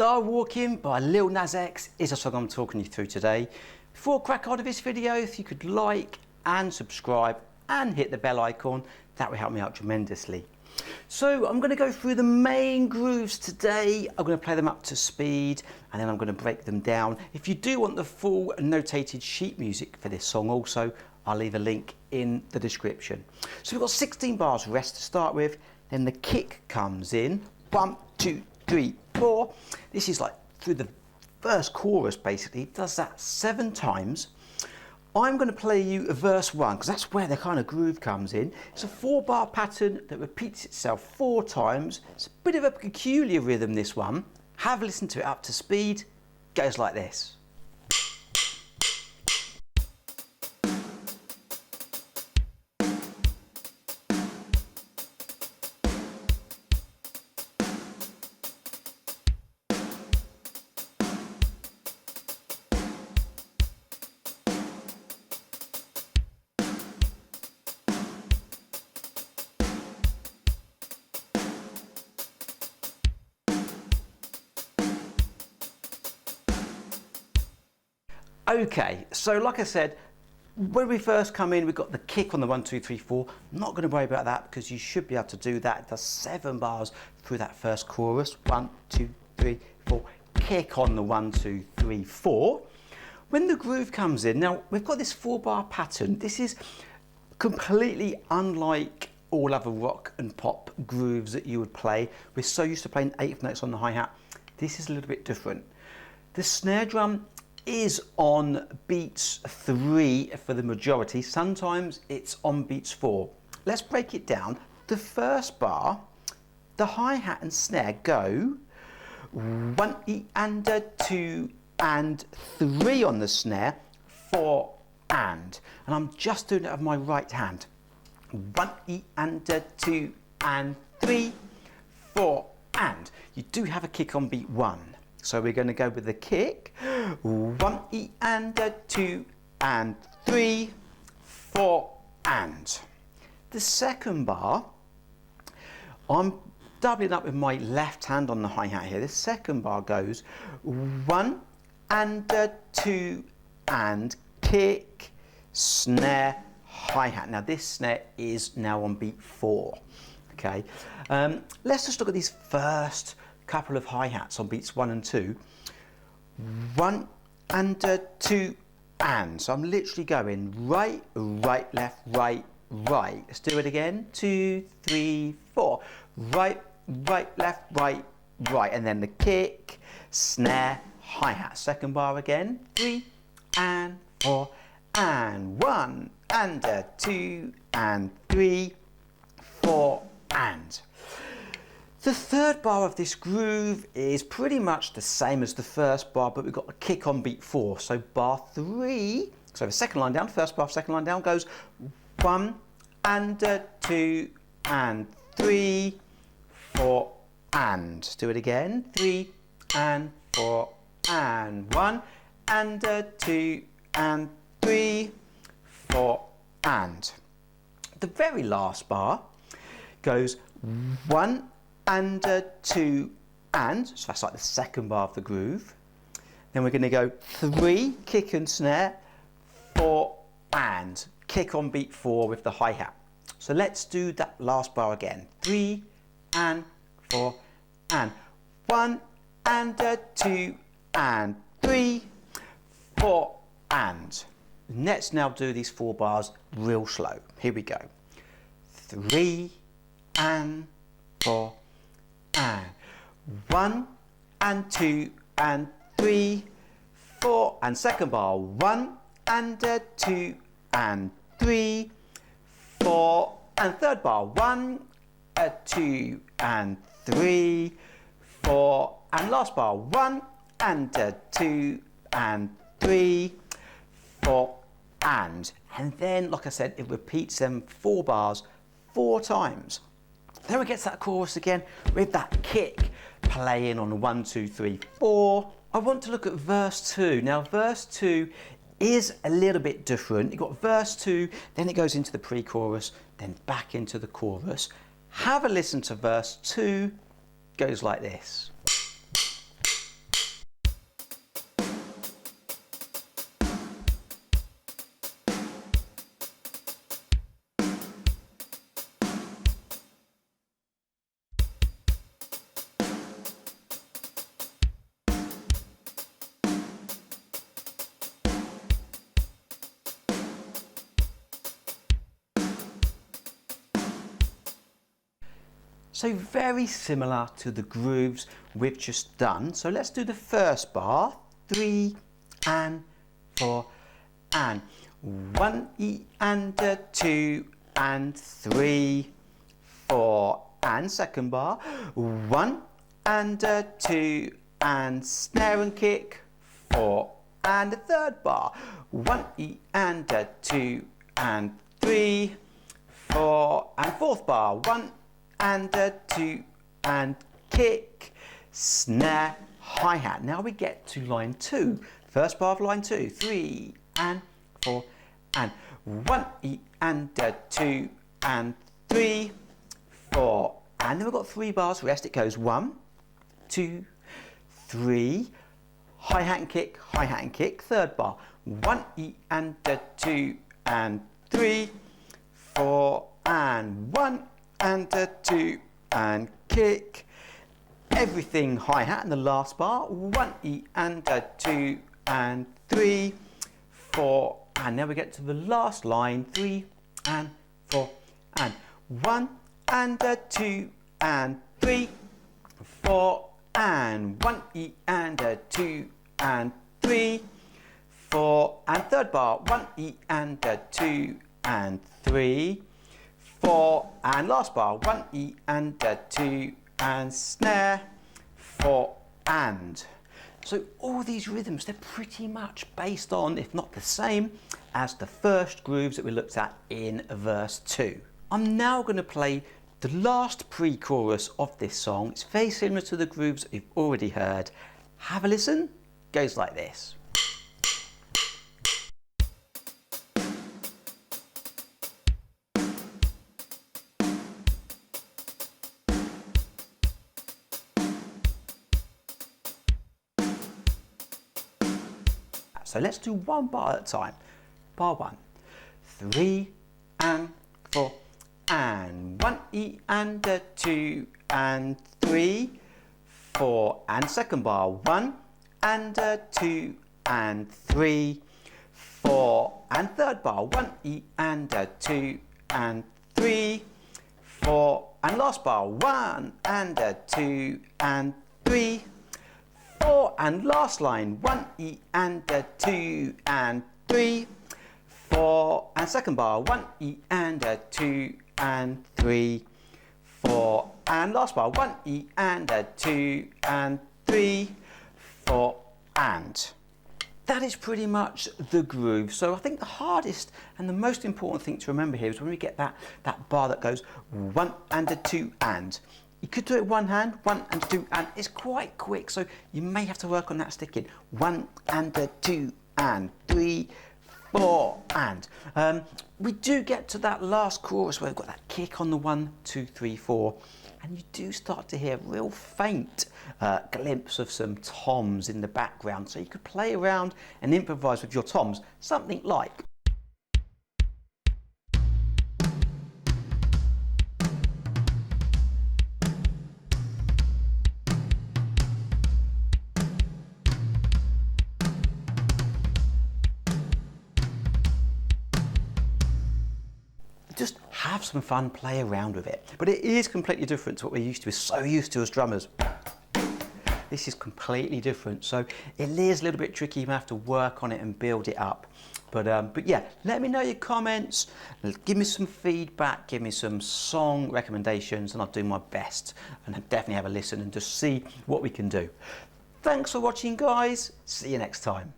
Star Walkin by Lil Naz X is a song I'm talking you through today. Before I crack on with this video, if you could like and subscribe and hit the bell icon, that would help me out tremendously. So I'm going to go through the main grooves today. I'm going to play them up to speed and then I'm going to break them down. If you do want the full notated sheet music for this song also, I'll leave a link in the description. So we've got 16 bars rest to start with, then the kick comes in, 1, 2, 3, 4. This is like through the first chorus basically, it does that 7 times. I'm going to play you verse 1 because that's where the kind of groove comes in. It's a 4-bar pattern that repeats itself 4 times. It's a bit of a peculiar rhythm, this one. Have a listen to it up to speed. Goes like this. Okay, so like I said, when we first come in, we've got the kick on the 1, 2, 3, 4. I'm not going to worry about that because you should be able to do that. It does 7 bars through that first chorus. 1, 2, 3, 4. Kick on the 1, 2, 3, 4. When the groove comes in, now we've got this 4-bar pattern. This is completely unlike all other rock and pop grooves that you would play. We're so used to playing 8th notes on the hi-hat. This is a little bit different. The snare drum is on beats 3 for the majority. Sometimes it's on beats 4. Let's break it down. The first bar, the hi-hat and snare go 1 E and a 2 and 3 on the snare, 4 and I'm just doing it with my right hand. 1 E and a 2 and 3, 4 and. You do have a kick on beat 1. So we're going to go with the kick, 1 E and a 2 and 3, 4 and. The second bar, I'm doubling up with my left hand on the hi-hat here. The second bar goes 1 and a 2 and kick, snare, hi-hat. Now this snare is now on beat 4. Okay, let's just look at these first couple of hi-hats on beats 1 and 2. 1 and a 2 and. So I'm literally going right, right, left, right, right. Let's do it again. 2, 3, 4. Right, right, left, right, right. And then the kick, snare, hi-hat. Second bar again. 3 and 4 and 1 and a 2 and 3, 4 and. The third bar of this groove is pretty much the same as the first bar, but we've got a kick on beat 4. So bar 3, so the second line down, first bar, second line down goes 1 and a 2 and 3, 4 and. Do it again. 3 and 4 and 1 and a 2 and 3, 4 and. The very last bar goes 1 and a 2 and, so that's like the second bar of the groove. Then we're going to go 3, kick and snare, 4 and, kick on beat 4 with the hi-hat. So let's do that last bar again. 3 and 4 and, 1 and a 2 and 3, 4 and. Let's now do these 4 bars real slow. Here we go. 3 and 4 and 1 and 2 and 3, 4 and second bar 1 and a 2 and 3, 4 and third bar 1 a 2 and 3, 4 and last bar 1 and a 2 and 3, 4 and then like I said it repeats them 4 bars 4 times. Then we get to that chorus again with that kick playing on 1, 2, 3, 4. I want to look at verse 2. Now verse 2 is a little bit different. You've got verse 2, then it goes into the pre-chorus, then back into the chorus. Have a listen to verse 2. Goes like this. So very similar to the grooves we've just done. So let's do the first bar, 3 and 4 and 1 E and 2 and 3, 4 and second bar, 1 and 2 and snare and kick, 4 and the third bar, 1 E and 2 and 3, 4 and fourth bar, 1 and 2 and kick, snare, hi-hat. Now we get to line 2, first bar of line 2, 3 and 4 and 1 E and 2 and 3, 4 and then we've got 3 bars, rest it goes 1, 2, 3, hi-hat and kick, third bar, 1 E and 2 and 3, 4 and 1 and 2 and kick, everything hi-hat in the last bar, 1 E and 2 and 3, 4 and now we get to the last line, 3 and 4 and 1 and 2 and 3, 4 and 1 E and 2 and 3, 4 and third bar, 1 E and 2 and 3, 4 and last bar, 1 E and 2 and snare, 4 and. So all these rhythms, they're pretty much based on, if not the same, as the first grooves that we looked at in verse 2. I'm now going to play the last pre-chorus of this song. It's very similar to the grooves that you've already heard. Have a listen. Goes like this. So let's do one bar at a time. Bar 1, 3 and 4 and 1 E and 2 and 3, 4 and second bar, 1 and 2 and 3, 4 and third bar, 1 E and 2 and 3, 4 and last bar, 1 and 2 and 3, 4 and last line, 1 E and 2 and 3, 4 and second bar, 1 E and 2 and 3, 4 and last bar, 1 E and 2 and 3, 4 and. That is pretty much the groove. So I think the hardest and the most important thing to remember here is when we get that bar that goes 1 and 2 and. You could do it one hand, 1 and 2 and. It's quite quick, so you may have to work on that sticking. 1 and 2 and 3, 4 and. We do get to that last chorus where we've got that kick on the 1, 2, 3, 4, and you do start to hear a real faint glimpse of some toms in the background. So you could play around and improvise with your toms, something like. Just have some fun, play around with it. But it is completely different to what we're used to. We're so used to as drummers. This is completely different. So it is a little bit tricky. You have to work on it and build it up. But yeah, let me know your comments. Give me some feedback. Give me some song recommendations, and I'll do my best. And definitely have a listen and just see what we can do. Thanks for watching, guys. See you next time.